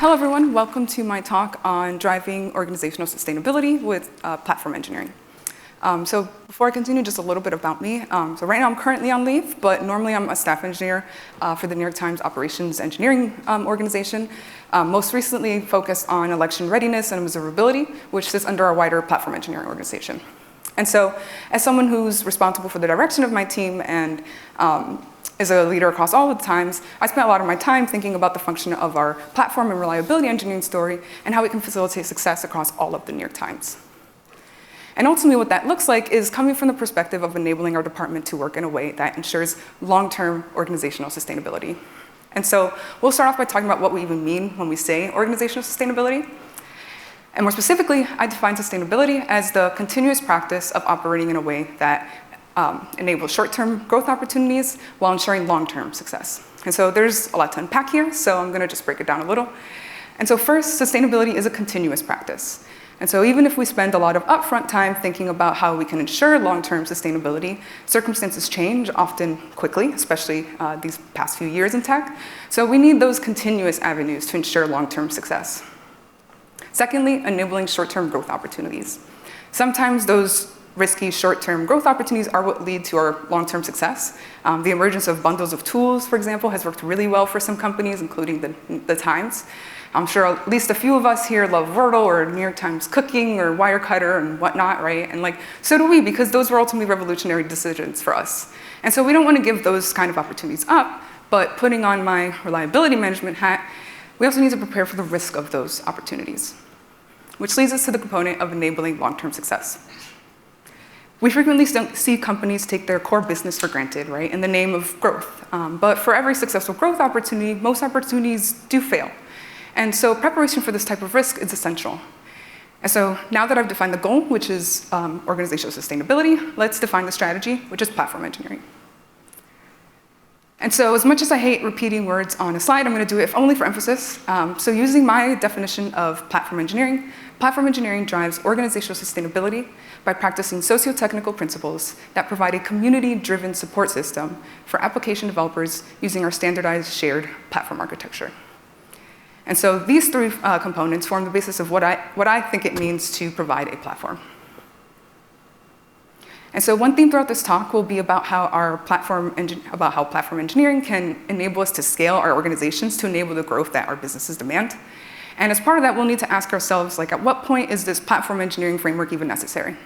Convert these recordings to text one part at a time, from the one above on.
Hello everyone, welcome to my talk on driving organizational sustainability with platform engineering. So before I continue, just a little bit about me. So right now I'm currently on leave, but normally I'm a staff engineer for the New York Times operations engineering organization. Most recently focused on election readiness and observability, which sits under our wider platform engineering organization. And so as someone who's responsible for the direction of my team and is a leader across all of the times, I spent a lot of my time thinking about the function of our platform and reliability engineering story and how we can facilitate success across all of the New York Times. And ultimately what that looks like is coming from the perspective of enabling our department to work in a way that ensures long-term organizational sustainability. And so we'll start off by talking about what we even mean when we say organizational sustainability. And more specifically, I define sustainability as the continuous practice of operating in a way that enables short-term growth opportunities while ensuring long-term success. And so there's a lot to unpack here, so I'm gonna just break it down a little. And so first, sustainability is a continuous practice. And so even if we spend a lot of upfront time thinking about how we can ensure long-term sustainability, circumstances change, often quickly, especially these past few years in tech. So we need those continuous avenues to ensure long-term success. Secondly, enabling short-term growth opportunities. Sometimes those risky short-term growth opportunities are what lead to our long-term success. The emergence of bundles of tools, for example, has worked really well for some companies, including the Times. I'm sure at least a few of us here love Wordle or New York Times Cooking or Wirecutter and whatnot, right? And so do we, because those were ultimately revolutionary decisions for us. And so we don't want to give those kind of opportunities up, but putting on my reliability management hat, we also need to prepare for the risk of those opportunities, which leads us to the component of enabling long-term success. We frequently see companies take their core business for granted, right, in the name of growth. But for every successful growth opportunity, most opportunities do fail. And so preparation for this type of risk is essential. And so now that I've defined the goal, which is organizational sustainability, let's define the strategy, which is platform engineering. And so as much as I hate repeating words on a slide, I'm gonna do it if only for emphasis. So using my definition of platform engineering drives organizational sustainability by practicing sociotechnical principles that provide a community-driven support system for application developers using our standardized shared platform architecture. And so these three components form the basis of what I think it means to provide a platform. And so one theme throughout this talk will be about how platform engineering can enable us to scale our organizations to enable the growth that our businesses demand. And as part of that, we'll need to ask ourselves, at what point is this platform engineering framework even necessary?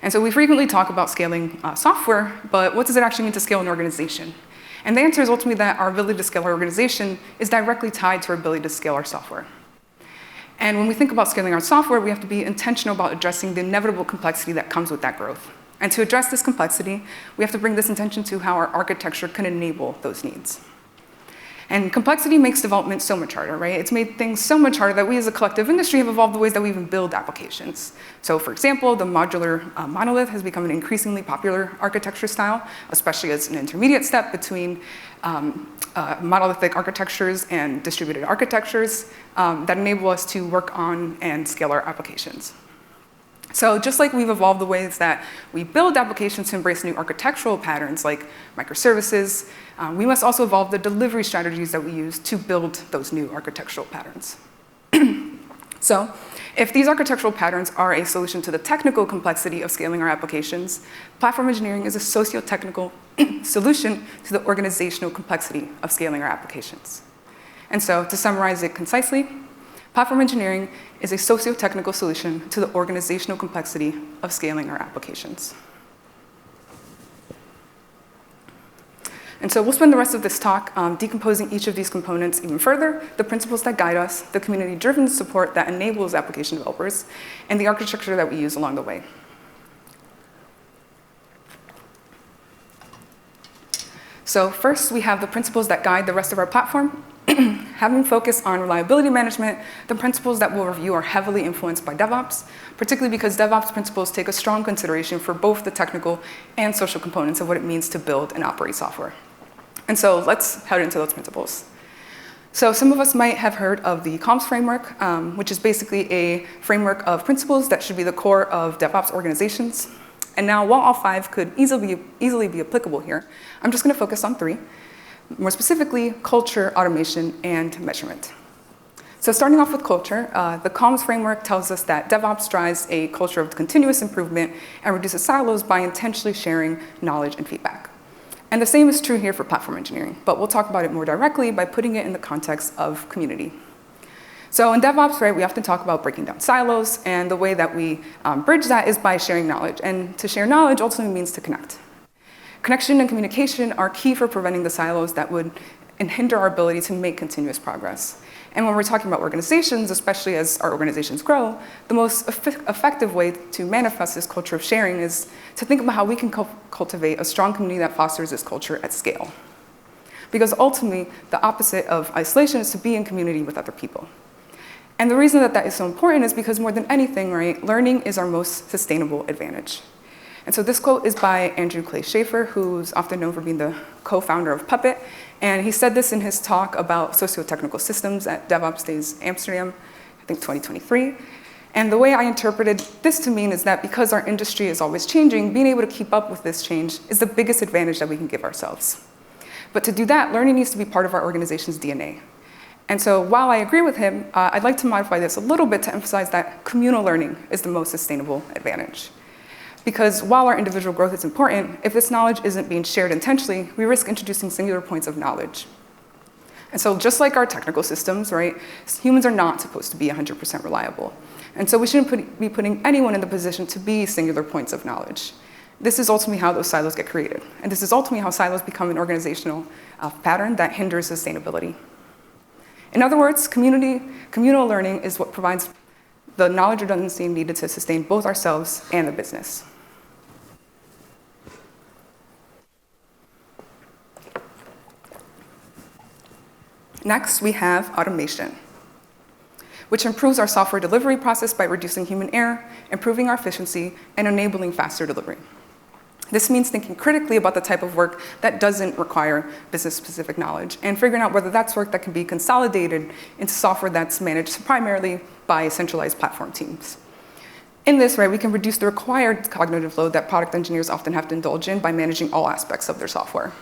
And so we frequently talk about scaling software, but what does it actually mean to scale an organization? And the answer is ultimately that our ability to scale our organization is directly tied to our ability to scale our software. And when we think about scaling our software, we have to be intentional about addressing the inevitable complexity that comes with that growth. And to address this complexity, we have to bring this intention to how our architecture can enable those needs. And complexity makes development so much harder, right? It's made things so much harder that we as a collective industry have evolved the ways that we even build applications. So for example, the modular monolith has become an increasingly popular architecture style, especially as an intermediate step between monolithic architectures and distributed architectures that enable us to work on and scale our applications. So just like we've evolved the ways that we build applications to embrace new architectural patterns like microservices, we must also evolve the delivery strategies that we use to build those new architectural patterns. So if these architectural patterns are a solution to the technical complexity of scaling our applications, platform engineering is a socio-technical solution to the organizational complexity of scaling our applications. And so to summarize it concisely, platform engineering is a socio-technical solution to the organizational complexity of scaling our applications. And so we'll spend the rest of this talk decomposing each of these components even further, the principles that guide us, the community-driven support that enables application developers, and the architecture that we use along the way. So first, we have the principles that guide the rest of our platform. Having focused on reliability management, the principles that we'll review are heavily influenced by DevOps, particularly because DevOps principles take a strong consideration for both the technical and social components of what it means to build and operate software. And so let's head into those principles. So some of us might have heard of the COMS framework, which is basically a framework of principles that should be the core of DevOps organizations. And now, while all five could easily be applicable here, I'm just going to focus on three. More specifically, culture, automation, and measurement. So starting off with culture, the COMS framework tells us that DevOps drives a culture of continuous improvement and reduces silos by intentionally sharing knowledge and feedback. And the same is true here for platform engineering, but we'll talk about it more directly by putting it in the context of community. So in DevOps, right, we often talk about breaking down silos, and the way that we bridge that is by sharing knowledge. And to share knowledge ultimately means to connect. Connection and communication are key for preventing the silos that would hinder our ability to make continuous progress. And when we're talking about organizations, especially as our organizations grow, the most effective way to manifest this culture of sharing is to think about how we can cultivate a strong community that fosters this culture at scale. Because ultimately, the opposite of isolation is to be in community with other people. And the reason that that is so important is because more than anything, right, learning is our most sustainable advantage. And so this quote is by Andrew Clay Schaefer, who's often known for being the co-founder of Puppet. And he said this in his talk about sociotechnical systems at DevOps Days Amsterdam, I think 2023. And the way I interpreted this to mean is that because our industry is always changing, being able to keep up with this change is the biggest advantage that we can give ourselves. But to do that, learning needs to be part of our organization's DNA. And so while I agree with him, I'd like to modify this a little bit to emphasize that communal learning is the most sustainable advantage. Because while our individual growth is important, if this knowledge isn't being shared intentionally, we risk introducing singular points of knowledge. And so just like our technical systems, right, humans are not supposed to be 100% reliable. And so we shouldn't be putting anyone in the position to be singular points of knowledge. This is ultimately how those silos get created. And this is ultimately how silos become an organizational pattern that hinders sustainability. In other words, communal learning is what provides the knowledge redundancy needed to sustain both ourselves and the business. Next, we have automation, which improves our software delivery process by reducing human error, improving our efficiency, and enabling faster delivery. This means thinking critically about the type of work that doesn't require business-specific knowledge and figuring out whether that's work that can be consolidated into software that's managed primarily by centralized platform teams. In this, right, we can reduce the required cognitive load that product engineers often have to indulge in by managing all aspects of their software.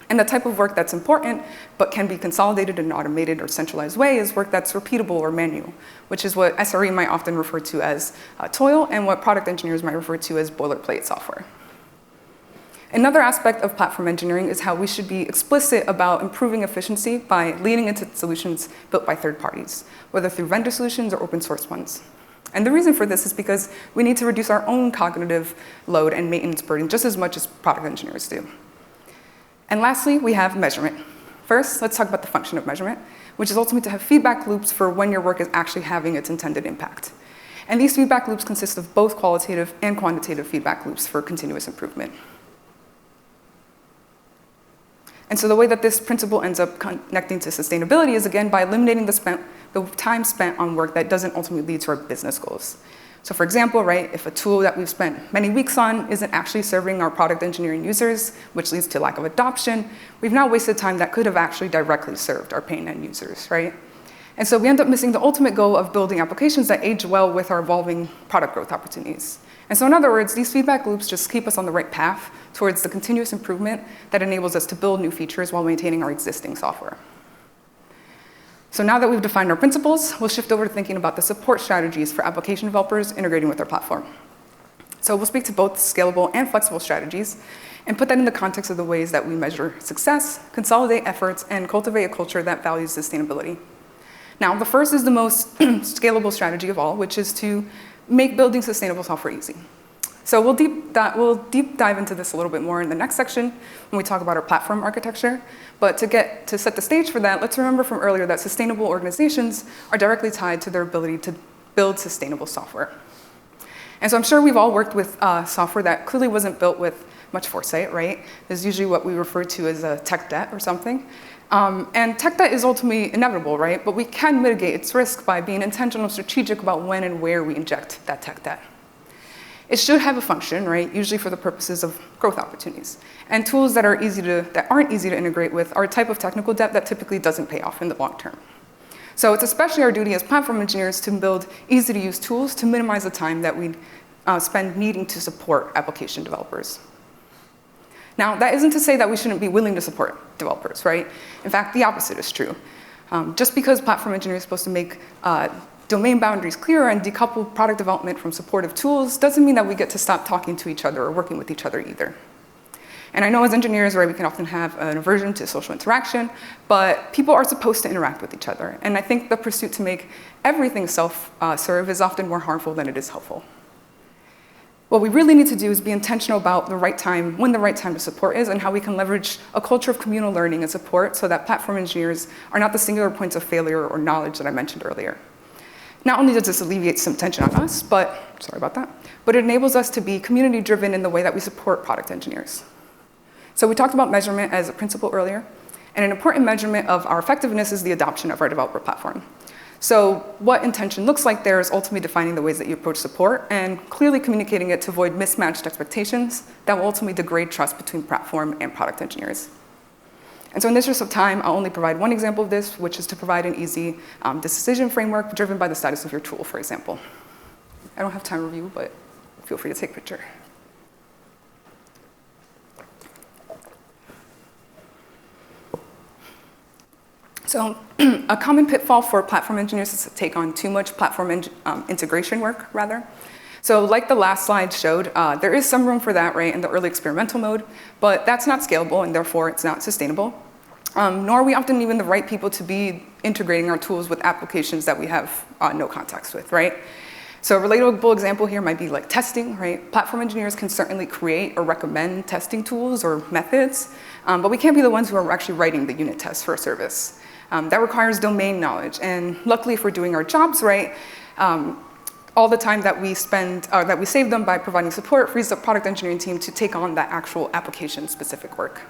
And the type of work that's important but can be consolidated in an automated or centralized way is work that's repeatable or manual, which is what SRE might often refer to as toil and what product engineers might refer to as boilerplate software. Another aspect of platform engineering is how we should be explicit about improving efficiency by leaning into solutions built by third parties, whether through vendor solutions or open source ones. And the reason for this is because we need to reduce our own cognitive load and maintenance burden just as much as product engineers do. And lastly, we have measurement. First, let's talk about the function of measurement, which is ultimately to have feedback loops for when your work is actually having its intended impact. And these feedback loops consist of both qualitative and quantitative feedback loops for continuous improvement. And so the way that this principle ends up connecting to sustainability is, again, by eliminating the time spent on work that doesn't ultimately lead to our business goals. So for example, right, if a tool that we've spent many weeks on isn't actually serving our product engineering users, which leads to lack of adoption, we've now wasted time that could have actually directly served our paying end users, right? And so we end up missing the ultimate goal of building applications that age well with our evolving product growth opportunities. And so in other words, these feedback loops just keep us on the right path towards the continuous improvement that enables us to build new features while maintaining our existing software. So now that we've defined our principles, we'll shift over to thinking about the support strategies for application developers integrating with our platform. So we'll speak to both scalable and flexible strategies and put that in the context of the ways that we measure success, consolidate efforts, and cultivate a culture that values sustainability. Now, the first is the most scalable strategy of all, which is to make building sustainable software easy. So we'll deep dive into this a little bit more in the next section when we talk about our platform architecture. But to set the stage for that, let's remember from earlier that sustainable organizations are directly tied to their ability to build sustainable software. And so I'm sure we've all worked with software that clearly wasn't built with much foresight, right? There's usually what we refer to as a tech debt or something. And tech debt is ultimately inevitable, right? But we can mitigate its risk by being intentional and strategic about when and where we inject that tech debt. It should have a function, right? Usually for the purposes of growth opportunities. And tools that aren't easy to integrate with are a type of technical debt that typically doesn't pay off in the long term. So it's especially our duty as platform engineers to build easy-to-use tools to minimize the time that we spend needing to support application developers. Now, that isn't to say that we shouldn't be willing to support developers, right? In fact, the opposite is true. Just because platform engineering is supposed to make domain boundaries clearer and decouple product development from supportive tools doesn't mean that we get to stop talking to each other or working with each other either. And I know as engineers, right, we can often have an aversion to social interaction, but people are supposed to interact with each other. And I think the pursuit to make everything self-serve is often more harmful than it is helpful. What we really need to do is be intentional about the right time, when the right time to support is, and how we can leverage a culture of communal learning and support so that platform engineers are not the singular points of failure or knowledge that I mentioned earlier. Not only does this alleviate some tension on us, but it enables us to be community-driven in the way that we support product engineers. So we talked about measurement as a principle earlier, and an important measurement of our effectiveness is the adoption of our developer platform. So what intention looks like there is ultimately defining the ways that you approach support and clearly communicating it to avoid mismatched expectations that will ultimately degrade trust between platform and product engineers. And so in the interest of time, I'll only provide one example of this, which is to provide an easy decision framework driven by the status of your tool, for example. I don't have time to review, but feel free to take a picture. So a common pitfall for platform engineers is to take on too much platform integration work, rather. So like the last slide showed, there is some room for that, right, in the early experimental mode, but that's not scalable, and therefore it's not sustainable. Nor are we often even the right people to be integrating our tools with applications that we have no context with, right? So a relatable example here might be like testing, right? Platform engineers can certainly create or recommend testing tools or methods, but we can't be the ones who are actually writing the unit tests for a service. That requires domain knowledge, and luckily if we're doing our jobs right, all the time that we save them by providing support frees the product engineering team to take on that actual application-specific work.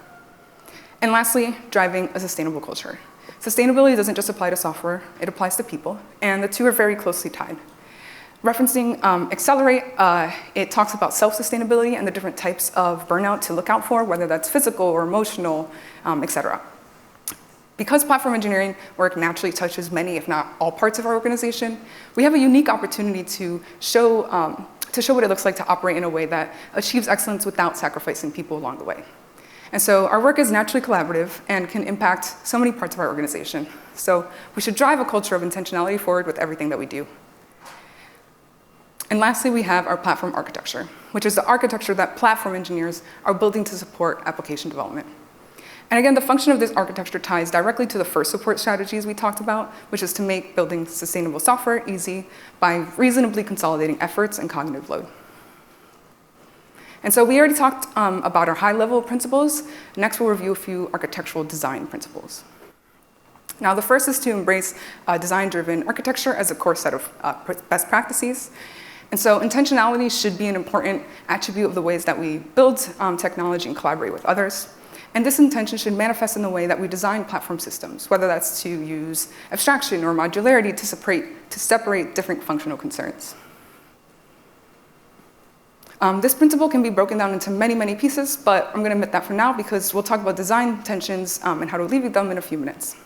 And lastly, driving a sustainable culture. Sustainability doesn't just apply to software, it applies to people, and the two are very closely tied. Referencing Accelerate, it talks about self-sustainability and the different types of burnout to look out for, whether that's physical or emotional, et cetera. Because platform engineering work naturally touches many, if not all parts of our organization, we have a unique opportunity to show what it looks like to operate in a way that achieves excellence without sacrificing people along the way. And so our work is naturally collaborative and can impact so many parts of our organization. So we should drive a culture of intentionality forward with everything that we do. And lastly, we have our platform architecture, which is the architecture that platform engineers are building to support application development. And again, the function of this architecture ties directly to the first support strategies we talked about, which is to make building sustainable software easy by reasonably consolidating efforts and cognitive load. And so we already talked about our high-level principles. Next, we'll review a few architectural design principles. Now, the first is to embrace design-driven architecture as a core set of best practices. And so intentionality should be an important attribute of the ways that we build technology and collaborate with others. And this intention should manifest in the way that we design platform systems, whether that's to use abstraction or modularity to separate different functional concerns. This principle can be broken down into many, many pieces, but I'm going to omit that for now because we'll talk about design intentions and how to alleviate them in a few minutes.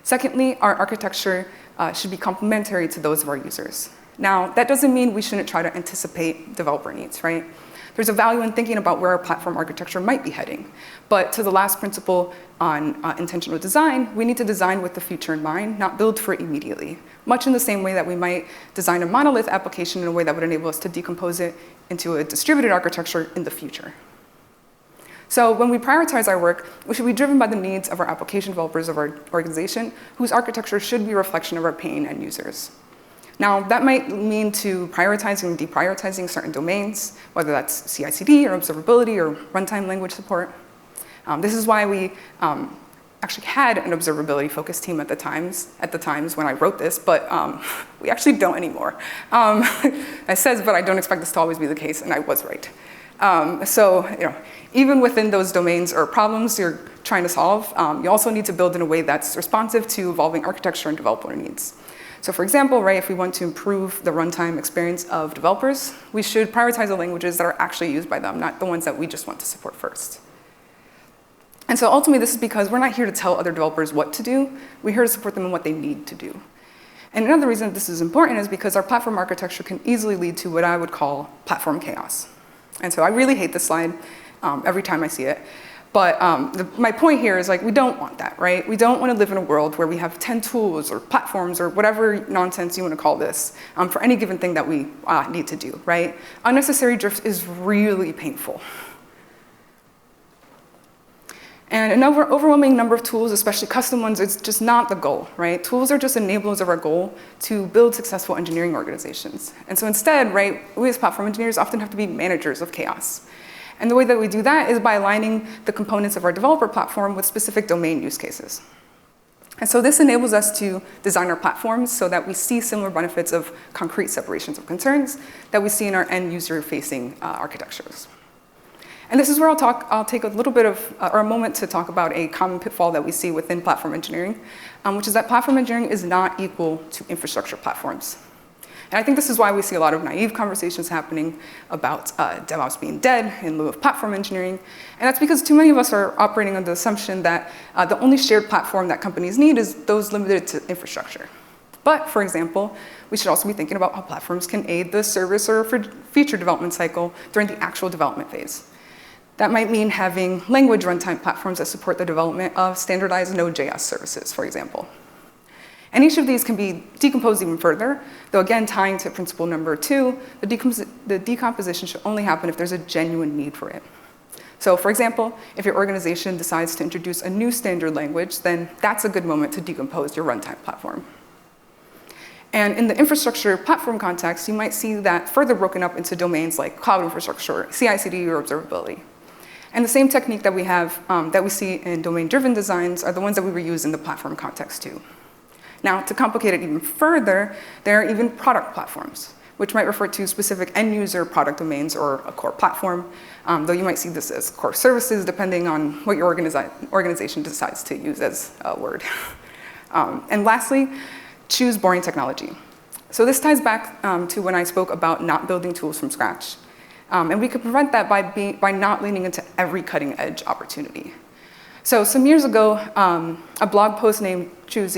Secondly, our architecture should be complementary to those of our users. Now, that doesn't mean we shouldn't try to anticipate developer needs, right? There's a value in thinking about where our platform architecture might be heading. But to the last principle on intentional design, we need to design with the future in mind, not build for it immediately. Much in the same way that we might design a monolith application in a way that would enable us to decompose it into a distributed architecture in the future. So when we prioritize our work, we should be driven by the needs of our application developers of our organization, whose architecture should be a reflection of our paying end users. Now, that might mean to prioritizing and deprioritizing certain domains, whether that's CI/CD or observability or runtime language support. This is why we actually had an observability-focused team at the times when I wrote this, but we actually don't anymore. It says, but I don't expect this to always be the case, and I was right. So, even within those domains or problems you're trying to solve, you also need to build in a way that's responsive to evolving architecture and developer needs. So for example, right, if we want to improve the runtime experience of developers, we should prioritize the languages that are actually used by them, not the ones that we just want to support first. And so ultimately, this is because we're not here to tell other developers what to do. We're here to support them in what they need to do. And another reason this is important is because our platform architecture can easily lead to what I would call platform chaos. And so I really hate this slide every time I see it. But my point here is like, we don't want that, right? We don't want to live in a world where we have 10 tools or platforms or whatever nonsense you want to call this for any given thing that we need to do, right? Unnecessary drift is really painful. And an overwhelming number of tools, especially custom ones, it's just not the goal, right? Tools are just enablers of our goal to build successful engineering organizations. And so instead, right, we as platform engineers often have to be managers of chaos. And the way that we do that is by aligning the components of our developer platform with specific domain use cases. And so this enables us to design our platforms so that we see similar benefits of concrete separations of concerns that we see in our end user facing architectures. And this is where I'll take a little bit of, or a moment to talk about a common pitfall that we see within platform engineering, which is that platform engineering is not equal to infrastructure platforms. And I think this is why we see a lot of naive conversations happening about DevOps being dead in lieu of platform engineering. And that's because too many of us are operating under the assumption that the only shared platform that companies need is those limited to infrastructure. But, for example, we should also be thinking about how platforms can aid the service or feature development cycle during the actual development phase. That might mean having language runtime platforms that support the development of standardized Node.js services, for example. And each of these can be decomposed even further, though again, tying to principle number 2, the decomposition should only happen if there's a genuine need for it. So for example, if your organization decides to introduce a new standard language, then that's a good moment to decompose your runtime platform. And in the infrastructure platform context, you might see that further broken up into domains like cloud infrastructure, CI/CD, or observability. And the same technique that we have, that we see in domain-driven designs are the ones that we reuse in the platform context too. Now, to complicate it even further, there are even product platforms, which might refer to specific end-user product domains or a core platform, though you might see this as core services depending on what your organization decides to use as a word. And lastly, choose boring technology. So this ties back to when I spoke about not building tools from scratch. And we could prevent that by not leaning into every cutting-edge opportunity. So some years ago, a blog post named Choose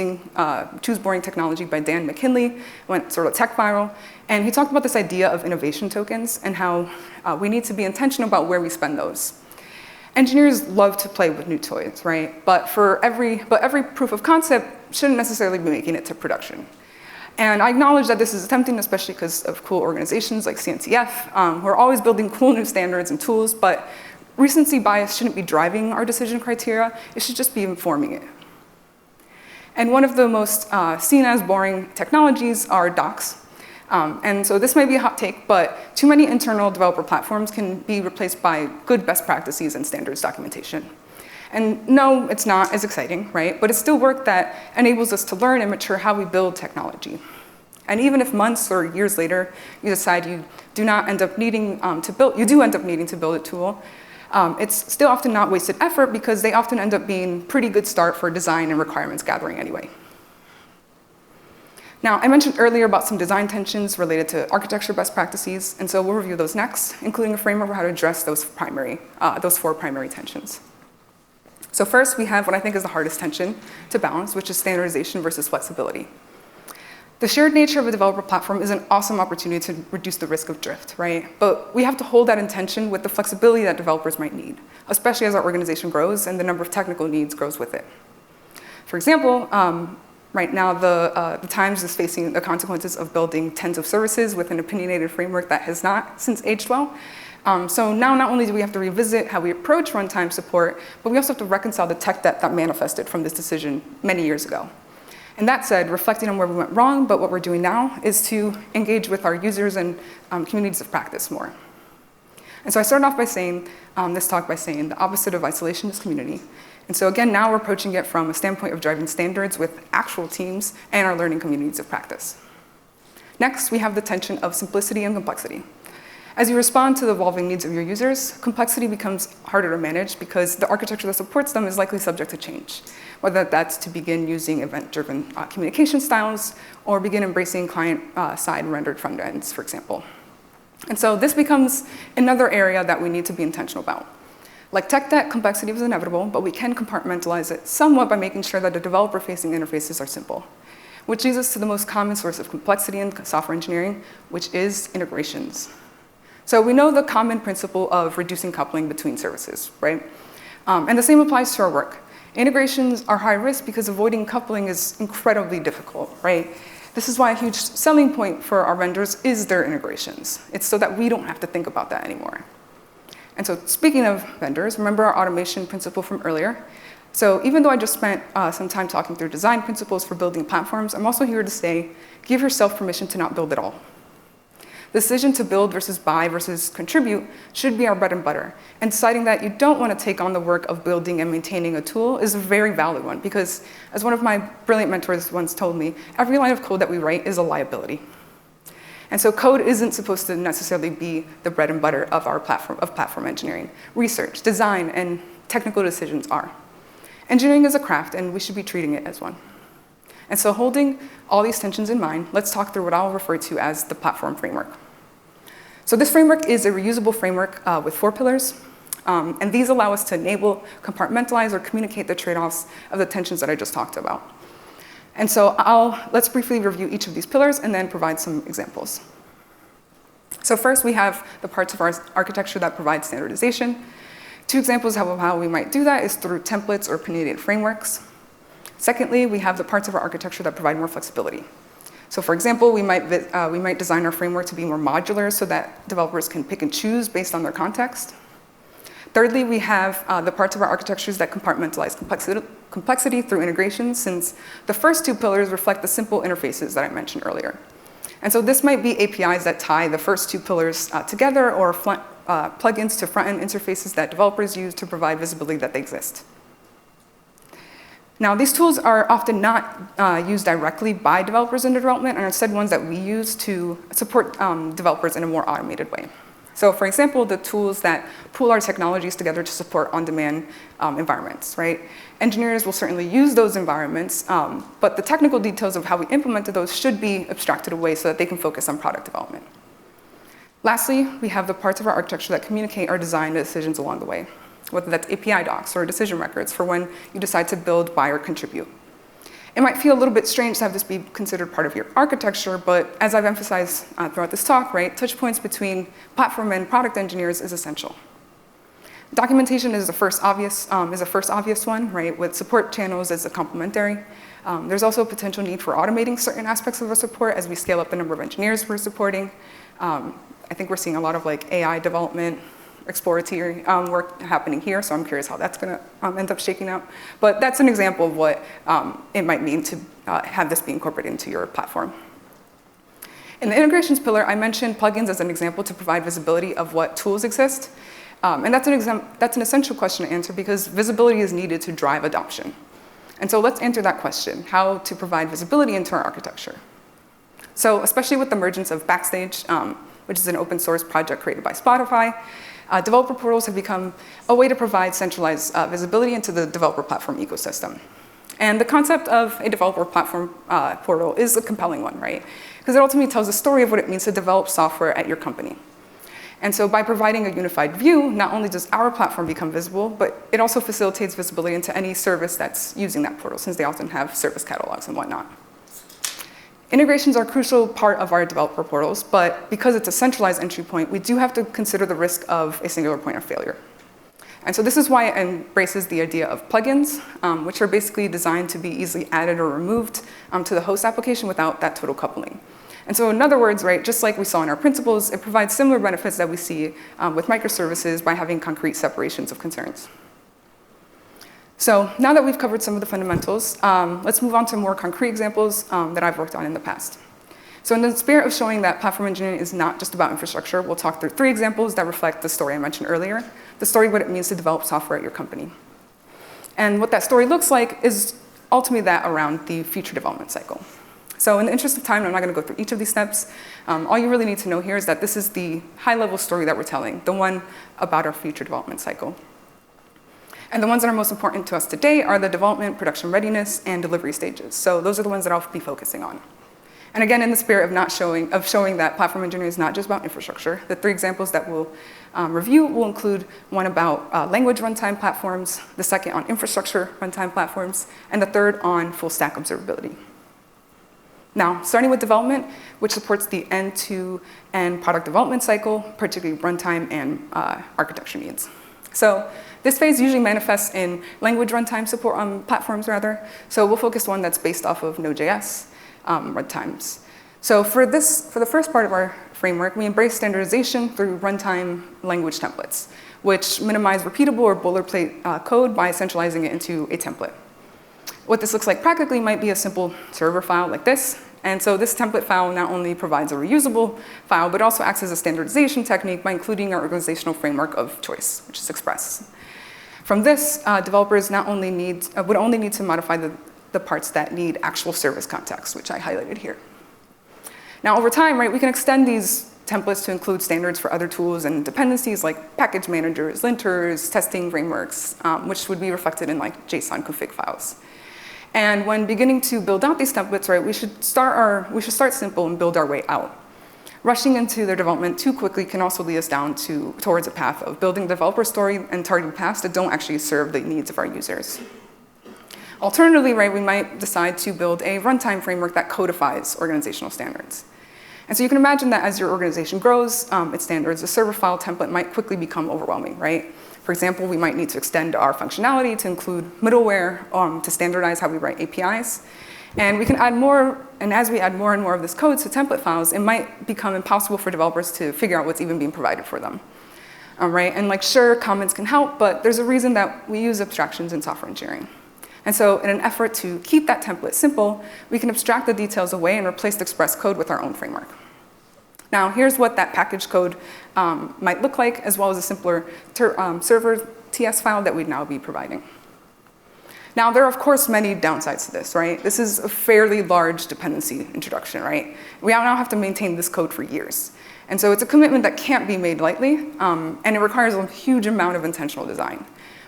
Boring Technology by Dan McKinley went sort of tech viral. And he talked about this idea of innovation tokens and how we need to be intentional about where we spend those. Engineers love to play with new toys, right? But every proof of concept shouldn't necessarily be making it to production. And I acknowledge that this is tempting, especially because of cool organizations like CNCF, who are always building cool new standards and tools, but recency bias shouldn't be driving our decision criteria, it should just be informing it. And one of the most seen as boring technologies are docs. And so this might be a hot take, but too many internal developer platforms can be replaced by good best practices and standards documentation. And no, it's not as exciting, right? But it's still work that enables us to learn and mature how we build technology. And even if months or years later you decide you do end up needing to build a tool, it's still often not wasted effort because they often end up being pretty good start for design and requirements gathering anyway. Now, I mentioned earlier about some design tensions related to architecture best practices, and so we'll review those next, including a framework for how to address those four primary tensions. So first, we have what I think is the hardest tension to balance, which is standardization versus flexibility. The shared nature of a developer platform is an awesome opportunity to reduce the risk of drift, right? But we have to hold that in tension with the flexibility that developers might need, especially as our organization grows and the number of technical needs grows with it. For example, right now the Times is facing the consequences of building tens of services with an opinionated framework that has not since aged well. So now not only do we have to revisit how we approach runtime support, but we also have to reconcile the tech debt that manifested from this decision many years ago. And that said, reflecting on where we went wrong, but what we're doing now is to engage with our users and communities of practice more. And so I started off by saying, this talk by saying the opposite of isolation is community. And so again, now we're approaching it from a standpoint of driving standards with actual teams and our learning communities of practice. Next, we have the tension of simplicity and complexity. As you respond to the evolving needs of your users, complexity becomes harder to manage because the architecture that supports them is likely subject to change, whether that's to begin using event-driven communication styles or begin embracing client-side rendered front ends, for example. And so this becomes another area that we need to be intentional about. Like tech debt, complexity is inevitable, but we can compartmentalize it somewhat by making sure that the developer-facing interfaces are simple, which leads us to the most common source of complexity in software engineering, which is integrations. So we know the common principle of reducing coupling between services, right? And the same applies to our work. Integrations are high risk because avoiding coupling is incredibly difficult, right? This is why a huge selling point for our vendors is their integrations. It's so that we don't have to think about that anymore. And so speaking of vendors, remember our automation principle from earlier? So even though I just spent some time talking through design principles for building platforms, I'm also here to say, give yourself permission to not build at all. The decision to build versus buy versus contribute should be our bread and butter. And deciding that you don't want to take on the work of building and maintaining a tool is a very valid one because, as one of my brilliant mentors once told me, every line of code that we write is a liability. And so code isn't supposed to necessarily be the bread and butter of our platform engineering. Research, design, and technical decisions are. Engineering is a craft, and we should be treating it as one. And so holding all these tensions in mind, let's talk through what I'll refer to as the platform framework. So this framework is a reusable framework with 4 pillars, and these allow us to enable, compartmentalize, or communicate the trade-offs of the tensions that I just talked about. And so let's briefly review each of these pillars and then provide some examples. So first, we have the parts of our architecture that provide standardization. 2 examples of how we might do that is through templates or opinionated frameworks. Secondly, we have the parts of our architecture that provide more flexibility. So for example, we might design our framework to be more modular so that developers can pick and choose based on their context. Thirdly, we have the parts of our architectures that compartmentalize complexity through integration, since the first 2 pillars reflect the simple interfaces that I mentioned earlier. And so this might be APIs that tie the first 2 pillars together, or plugins to front-end interfaces that developers use to provide visibility that they exist. Now, these tools are often not used directly by developers in development, and are instead ones that we use to support developers in a more automated way. So for example, the tools that pool our technologies together to support on-demand environments, right? Engineers will certainly use those environments, but the technical details of how we implemented those should be abstracted away so that they can focus on product development. Lastly, we have the parts of our architecture that communicate our design decisions along the way, whether that's API docs or decision records for when you decide to build, buy, or contribute. It might feel a little bit strange to have this be considered part of your architecture, but as I've emphasized throughout this talk, right, touch points between platform and product engineers is essential. Documentation is the first obvious one, right, with support channels as a complementary. There's also a potential need for automating certain aspects of our support as we scale up the number of engineers we're supporting. I think we're seeing a lot of like AI development, exploratory work happening here, so I'm curious how that's going to end up shaking out. But that's an example of what it might mean to have this be incorporated into your platform. In the integrations pillar, I mentioned plugins as an example to provide visibility of what tools exist. And that's an essential question to answer because visibility is needed to drive adoption. And so let's answer that question, how to provide visibility into our architecture. So especially with the emergence of Backstage, which is an open source project created by Spotify, developer portals have become a way to provide centralized visibility into the developer platform ecosystem. And the concept of a developer platform portal is a compelling one, right? Because it ultimately tells the story of what it means to develop software at your company. And so by providing a unified view, not only does our platform become visible, but it also facilitates visibility into any service that's using that portal, since they often have service catalogs and whatnot. Integrations are a crucial part of our developer portals, but because it's a centralized entry point, we do have to consider the risk of a singular point of failure. And so this is why it embraces the idea of plugins, which are basically designed to be easily added or removed to the host application without that total coupling. And so in other words, right, just like we saw in our principles, it provides similar benefits that we see with microservices by having concrete separations of concerns. So now that we've covered some of the fundamentals, let's move on to more concrete examples that I've worked on in the past. So in the spirit of showing that platform engineering is not just about infrastructure, we'll talk through 3 examples that reflect the story I mentioned earlier, the story of what it means to develop software at your company. And what that story looks like is ultimately that around the feature development cycle. So in the interest of time, I'm not going to go through each of these steps. All you really need to know here is that this is the high-level story that we're telling, the one about our feature development cycle. And the ones that are most important to us today are the development, production readiness, and delivery stages. So those are the ones that I'll be focusing on. And again, in the spirit of showing that platform engineering is not just about infrastructure, the 3 examples that we'll review will include one about language runtime platforms, the second on infrastructure runtime platforms, and the third on full stack observability. Now, starting with development, which supports the end-to-end product development cycle, particularly runtime and architecture needs. So this phase usually manifests in language runtime support on platforms, rather. So we'll focus on one that's based off of Node.js runtimes. So for the first part of our framework, we embrace standardization through runtime language templates, which minimize repeatable or boilerplate code by centralizing it into a template. What this looks like practically might be a simple server file like this. And so this template file not only provides a reusable file, but also acts as a standardization technique by including our organizational framework of choice, which is Express. From this, developers would only need to modify the parts that need actual service context, which I highlighted here. Now, over time, right, we can extend these templates to include standards for other tools and dependencies like package managers, linters, testing frameworks, which would be reflected in like JSON config files. And when beginning to build out these templates, right, we should start simple and build our way out. Rushing into their development too quickly can also lead us down towards a path of building developer story and targeting paths that don't actually serve the needs of our users. Alternatively, right, we might decide to build a runtime framework that codifies organizational standards. And so you can imagine that as your organization grows, its standards, the server file template might quickly become overwhelming, right? For example, we might need to extend our functionality to include middleware to standardize how we write APIs. And we can add more, and as we add more and more of this code to template files, it might become impossible for developers to figure out what's even being provided for them. Right? And like, sure, comments can help, but there's a reason that we use abstractions in software engineering. And so in an effort to keep that template simple, we can abstract the details away and replace the Express code with our own framework. Now, here's what that package code might look like, as well as a simpler server TS file that we'd now be providing. Now, there are, of course, many downsides to this, right? This is a fairly large dependency introduction, right? We now have to maintain this code for years. And so it's a commitment that can't be made lightly, and it requires a huge amount of intentional design.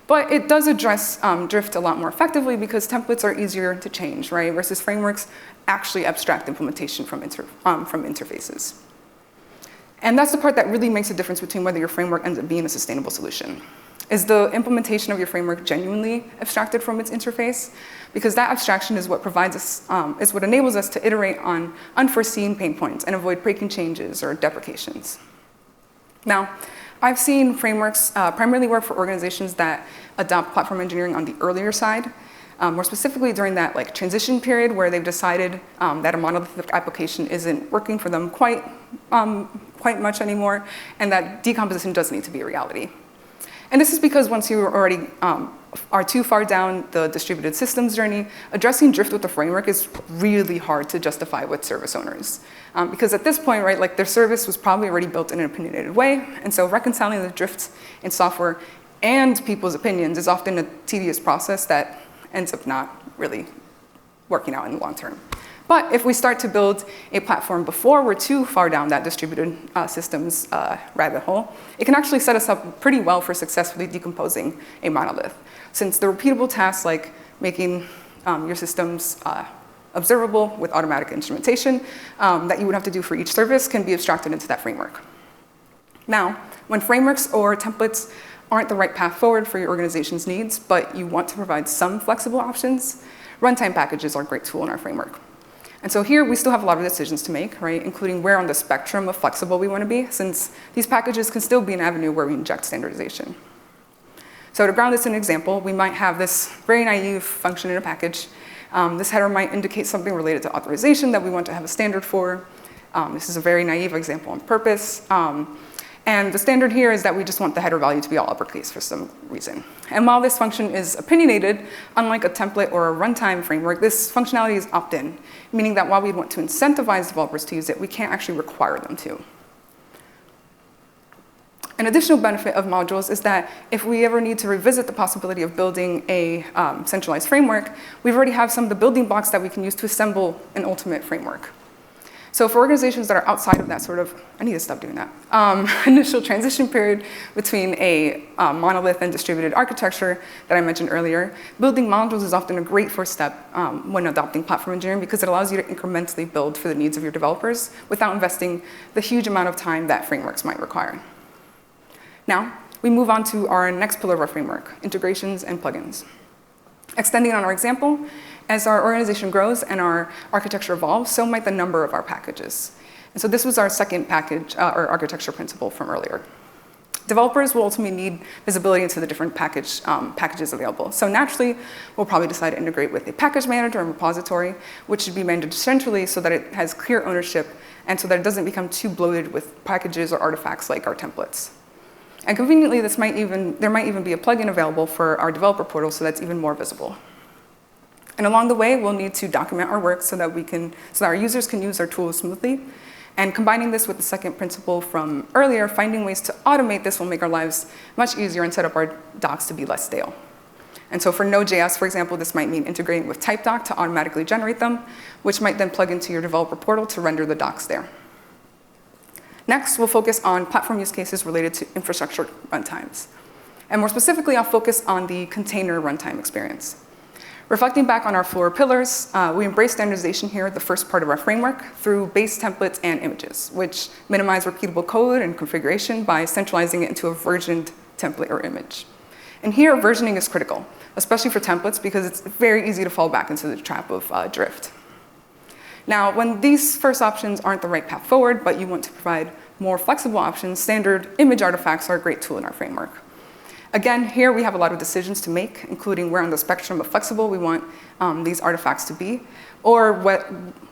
But it does address drift a lot more effectively because templates are easier to change, right? Versus frameworks actually abstract implementation from interfaces. And that's the part that really makes a difference between whether your framework ends up being a sustainable solution. Is the implementation of your framework genuinely abstracted from its interface? Because that abstraction is what provides us, is what enables us to iterate on unforeseen pain points and avoid breaking changes or deprecations. Now, I've seen frameworks primarily work for organizations that adopt platform engineering on the earlier side, more specifically during that like transition period where they've decided that a monolithic application isn't working for them quite much anymore, and that decomposition does need to be a reality. And this is because once you already are too far down the distributed systems journey, addressing drift with the framework is really hard to justify with service owners. Because at this point, right, like their service was probably already built in an opinionated way, and so reconciling the drifts in software and people's opinions is often a tedious process that ends up not really working out in the long term. But if we start to build a platform before we're too far down that distributed systems rabbit hole, it can actually set us up pretty well for successfully decomposing a monolith. Since the repeatable tasks like making your systems observable with automatic instrumentation that you would have to do for each service can be abstracted into that framework. Now, when frameworks or templates aren't the right path forward for your organization's needs, but you want to provide some flexible options, runtime packages are a great tool in our framework. And so here we still have a lot of decisions to make, right, including where on the spectrum of flexible we want to be, since these packages can still be an avenue where we inject standardization. So to ground this in an example, we might have this very naive function in a package. This header might indicate something related to authorization that we want to have a standard for. This is a very naive example on purpose. And the standard here is that we just want the header value to be all uppercase for some reason. And while this function is opinionated, unlike a template or a runtime framework, this functionality is opt-in, meaning that while we want to incentivize developers to use it, we can't actually require them to. An additional benefit of modules is that if we ever need to revisit the possibility of building a centralized framework, we already have some of the building blocks that we can use to assemble an ultimate framework. So for organizations that are outside of that sort of, I need to stop doing that, initial transition period between a monolith and distributed architecture that I mentioned earlier, building modules is often a great first step when adopting platform engineering because it allows you to incrementally build for the needs of your developers without investing the huge amount of time that frameworks might require. Now, we move on to our next pillar of our framework, integrations and plugins. Extending on our example, as our organization grows and our architecture evolves, so might the number of our packages. And so this was our second package, or architecture principle from earlier. Developers will ultimately need visibility into the different packages available. So naturally, we'll probably decide to integrate with a package manager and repository, which should be managed centrally so that it has clear ownership and so that it doesn't become too bloated with packages or artifacts like our templates. And conveniently, there might even be a plugin available for our developer portal so that's even more visible. And along the way, we'll need to document our work so that our users can use our tools smoothly. And combining this with the second principle from earlier, finding ways to automate this will make our lives much easier and set up our docs to be less stale. And so for Node.js, for example, this might mean integrating with TypeDoc to automatically generate them, which might then plug into your developer portal to render the docs there. Next, we'll focus on platform use cases related to infrastructure runtimes. And more specifically, I'll focus on the container runtime experience. Reflecting back on our 4 pillars, we embrace standardization here, the first part of our framework, through base templates and images, which minimize repeatable code and configuration by centralizing it into a versioned template or image. And here, versioning is critical, especially for templates, because it's very easy to fall back into the trap of drift. Now, when these first options aren't the right path forward, but you want to provide more flexible options, standard image artifacts are a great tool in our framework. Again, here we have a lot of decisions to make, including where on the spectrum of flexible we want these artifacts to be, or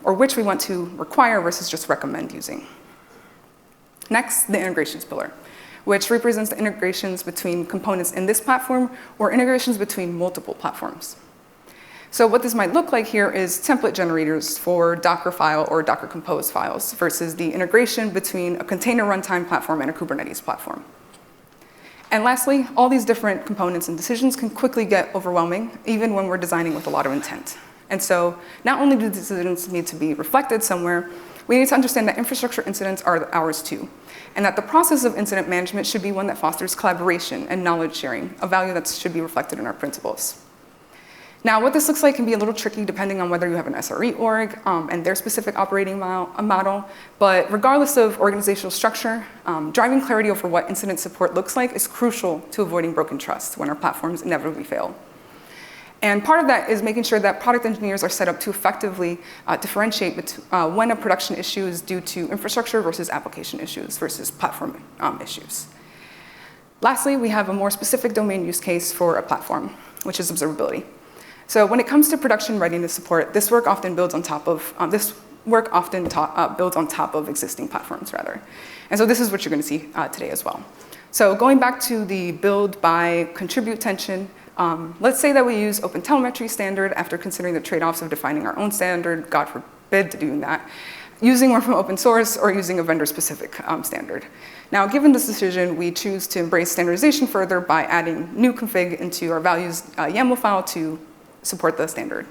which we want to require versus just recommend using. Next, the integrations pillar, which represents the integrations between components in this platform or integrations between multiple platforms. So what this might look like here is template generators for Dockerfile or Docker Compose files versus the integration between a container runtime platform and a Kubernetes platform. And lastly, all these different components and decisions can quickly get overwhelming, even when we're designing with a lot of intent. And so not only do decisions need to be reflected somewhere, we need to understand that infrastructure incidents are ours too, and that the process of incident management should be one that fosters collaboration and knowledge sharing, a value that should be reflected in our principles. Now, what this looks like can be a little tricky depending on whether you have an SRE org and their specific operating model, but regardless of organizational structure, driving clarity over what incident support looks like is crucial to avoiding broken trust when our platforms inevitably fail. And part of that is making sure that product engineers are set up to effectively differentiate when a production issue is due to infrastructure versus application issues versus platform issues. Lastly, we have a more specific domain use case for a platform, which is observability. So when it comes to production readiness support, this work often builds on top of existing platforms, rather. And so this is what you're going to see today as well. So going back to the build, buy, contribute tension, let's say that we use OpenTelemetry standard after considering the trade-offs of defining our own standard, God forbid to doing that, using one from open source or using a vendor-specific standard. Now, given this decision, we choose to embrace standardization further by adding new config into our values YAML file to support the standard.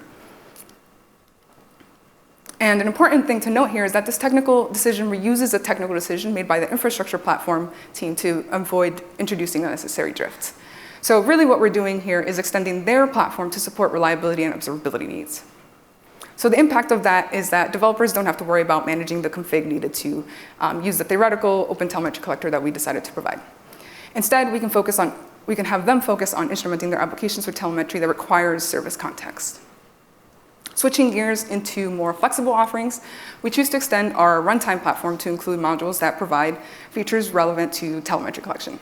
And an important thing to note here is that this technical decision reuses a technical decision made by the infrastructure platform team to avoid introducing unnecessary drifts. So really what we're doing here is extending their platform to support reliability and observability needs. So the impact of that is that developers don't have to worry about managing the config needed to use the theoretical OpenTelemetry collector that we decided to provide. Instead, we can have them focus on instrumenting their applications with telemetry that requires service context. Switching gears into more flexible offerings, we choose to extend our runtime platform to include modules that provide features relevant to telemetry collection.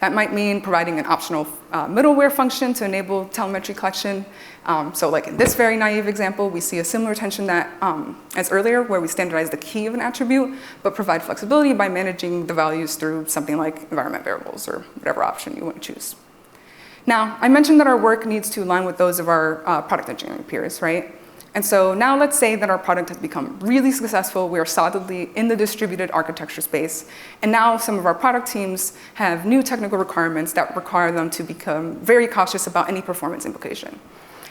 That might mean providing an optional middleware function to enable telemetry collection. So like in this very naive example, we see a similar tension that as earlier, where we standardize the key of an attribute, but provide flexibility by managing the values through something like environment variables or whatever option you want to choose. Now, I mentioned that our work needs to align with those of our product engineering peers, right? And so now let's say that our product has become really successful. We are solidly in the distributed architecture space. And now some of our product teams have new technical requirements that require them to become very cautious about any performance implication.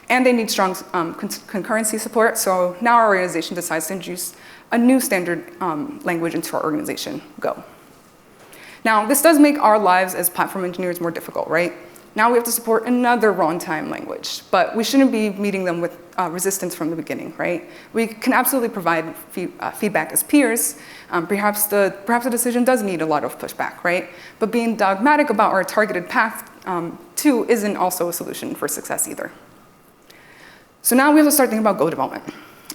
And they need strong concurrency support. So now our organization decides to introduce a new standard language into our organization, Go. Now, this does make our lives as platform engineers more difficult, right? Now we have to support another runtime language, but we shouldn't be meeting them with resistance from the beginning, right? We can absolutely provide feedback as peers. Perhaps the decision does need a lot of pushback, right? But being dogmatic about our targeted path to isn't also a solution for success either. So now we have to start thinking about Go development.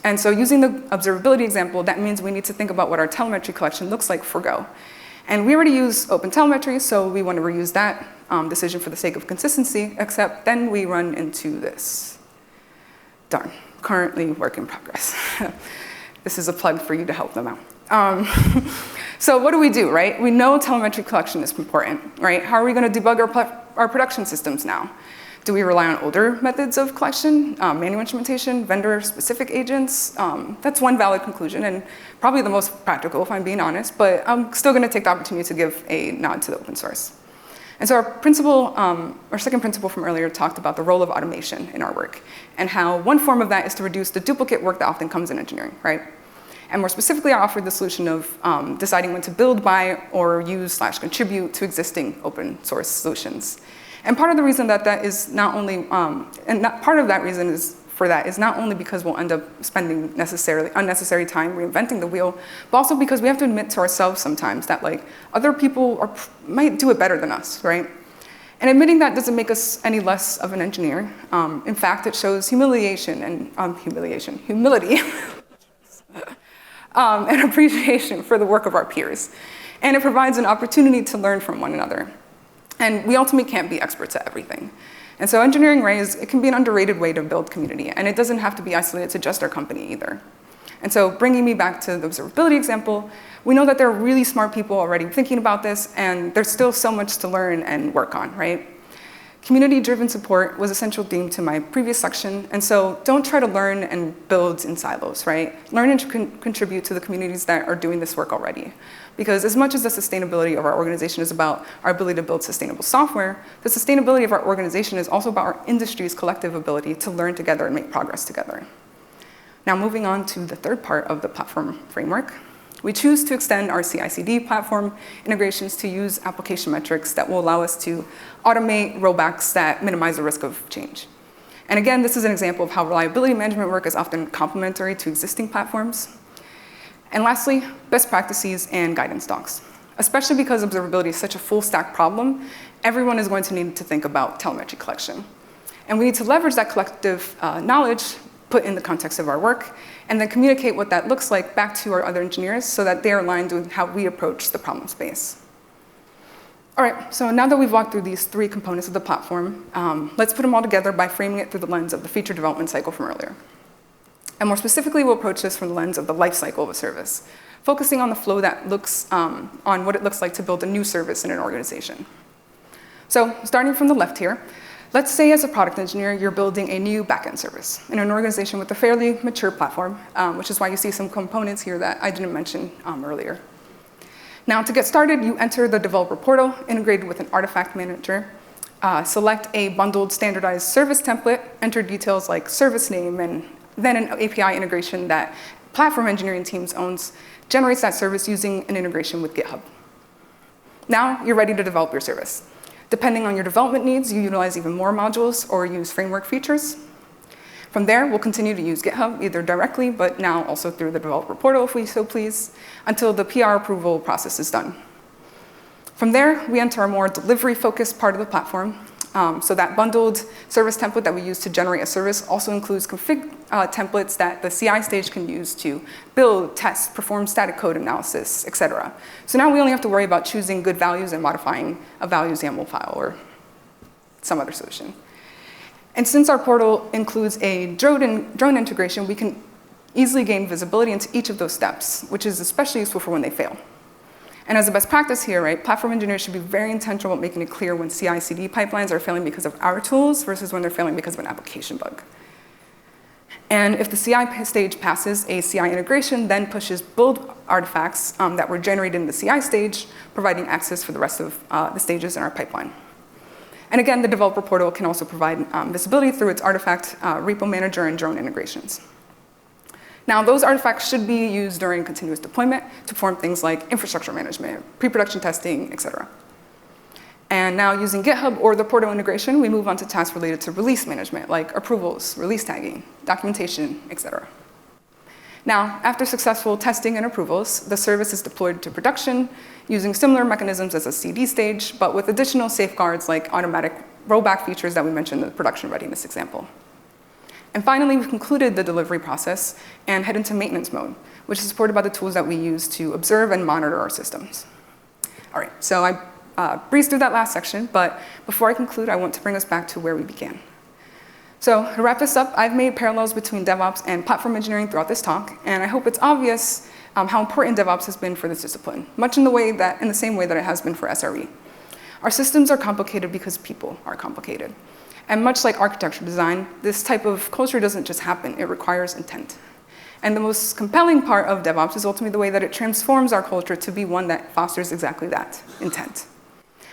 And so using the observability example, that means we need to think about what our telemetry collection looks like for Go. And we already use OpenTelemetry, so we want to reuse that decision for the sake of consistency, except then we run into this. Darn, currently work in progress. This is a plug for you to help them out. So what do we do, right? We know telemetry collection is important, right? How are we going to debug our production systems now? Do we rely on older methods of collection, manual instrumentation, vendor-specific agents? That's one valid conclusion, and probably the most practical, if I'm being honest, but I'm still going to take the opportunity to give a nod to the open source. And so our second principle from earlier talked about the role of automation in our work, and how one form of that is to reduce the duplicate work that often comes in engineering, right? And more specifically, I offered the solution of deciding when to build, buy, or use/contribute to existing open source solutions. And part of the reason that is not only, part of that reason is not only because we'll end up spending unnecessary time reinventing the wheel, but also because we have to admit to ourselves sometimes that like other people might do it better than us, right? And admitting that doesn't make us any less of an engineer. In fact, it shows humility and appreciation for the work of our peers. And it provides an opportunity to learn from one another. And we ultimately can't be experts at everything. And so engineering it can be an underrated way to build community, and it doesn't have to be isolated to just our company either. And so bringing me back to the observability example, we know that there are really smart people already thinking about this, and there's still so much to learn and work on, right? Community-driven support was a central theme to my previous section, and so don't try to learn and build in silos, right? Learn and contribute to the communities that are doing this work already. Because as much as the sustainability of our organization is about our ability to build sustainable software, the sustainability of our organization is also about our industry's collective ability to learn together and make progress together. Now moving on to the third part of the platform framework, we choose to extend our CI/CD platform integrations to use application metrics that will allow us to automate rollbacks that minimize the risk of change. And again, this is an example of how reliability management work is often complementary to existing platforms. And lastly, best practices and guidance docs. Especially because observability is such a full stack problem, everyone is going to need to think about telemetry collection. And we need to leverage that collective knowledge put in the context of our work, and then communicate what that looks like back to our other engineers so that they're aligned with how we approach the problem space. All right, so now that we've walked through these three components of the platform, let's put them all together by framing it through the lens of the feature development cycle from earlier. And more specifically, we'll approach this from the lens of the life cycle of a service, focusing on the flow that looks on what it looks like to build a new service in an organization. So starting from the left here, let's say as a product engineer, you're building a new backend service in an organization with a fairly mature platform, which is why you see some components here that I didn't mention earlier. Now, to get started, you enter the developer portal integrated with an artifact manager, select a bundled standardized service template, enter details like service name, and then an API integration that platform engineering teams owns generates that service using an integration with GitHub. Now, you're ready to develop your service. Depending on your development needs, you utilize even more modules or use framework features. From there, we'll continue to use GitHub, either directly, but now also through the developer portal, if we so please, until the PR approval process is done. From there, we enter a more delivery-focused part of the platform. So that bundled service template that we use to generate a service also includes config templates that the CI stage can use to build, test, perform static code analysis, et cetera. So now we only have to worry about choosing good values and modifying a values YAML file or some other solution. And since our portal includes a drone integration, we can easily gain visibility into each of those steps, which is especially useful for when they fail. And as a best practice here, right, platform engineers should be very intentional about making it clear when CI/CD pipelines are failing because of our tools versus when they're failing because of an application bug. And if the CI stage passes, a CI integration then pushes build artifacts that were generated in the CI stage, providing access for the rest of the stages in our pipeline. And again, the developer portal can also provide visibility through its artifact repo manager and drone integrations. Now, those artifacts should be used during continuous deployment to perform things like infrastructure management, pre-production testing, et cetera. And now, using GitHub or the portal integration, we move on to tasks related to release management, like approvals, release tagging, documentation, et cetera. Now, after successful testing and approvals, the service is deployed to production using similar mechanisms as a CD stage, but with additional safeguards like automatic rollback features that we mentioned in the production readiness example. And finally, we've concluded the delivery process and head into maintenance mode, which is supported by the tools that we use to observe and monitor our systems. All right, so I breezed through that last section, but before I conclude, I want to bring us back to where we began. So to wrap this up, I've made parallels between DevOps and platform engineering throughout this talk, and I hope it's obvious how important DevOps has been for this discipline, much in the same way that it has been for SRE. Our systems are complicated because people are complicated. And much like architecture design, this type of culture doesn't just happen, it requires intent. And the most compelling part of DevOps is ultimately the way that it transforms our culture to be one that fosters exactly that, intent.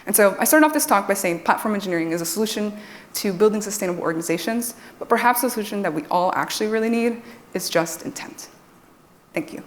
And so I started off this talk by saying platform engineering is a solution to building sustainable organizations, but perhaps the solution that we all actually really need is just intent. Thank you.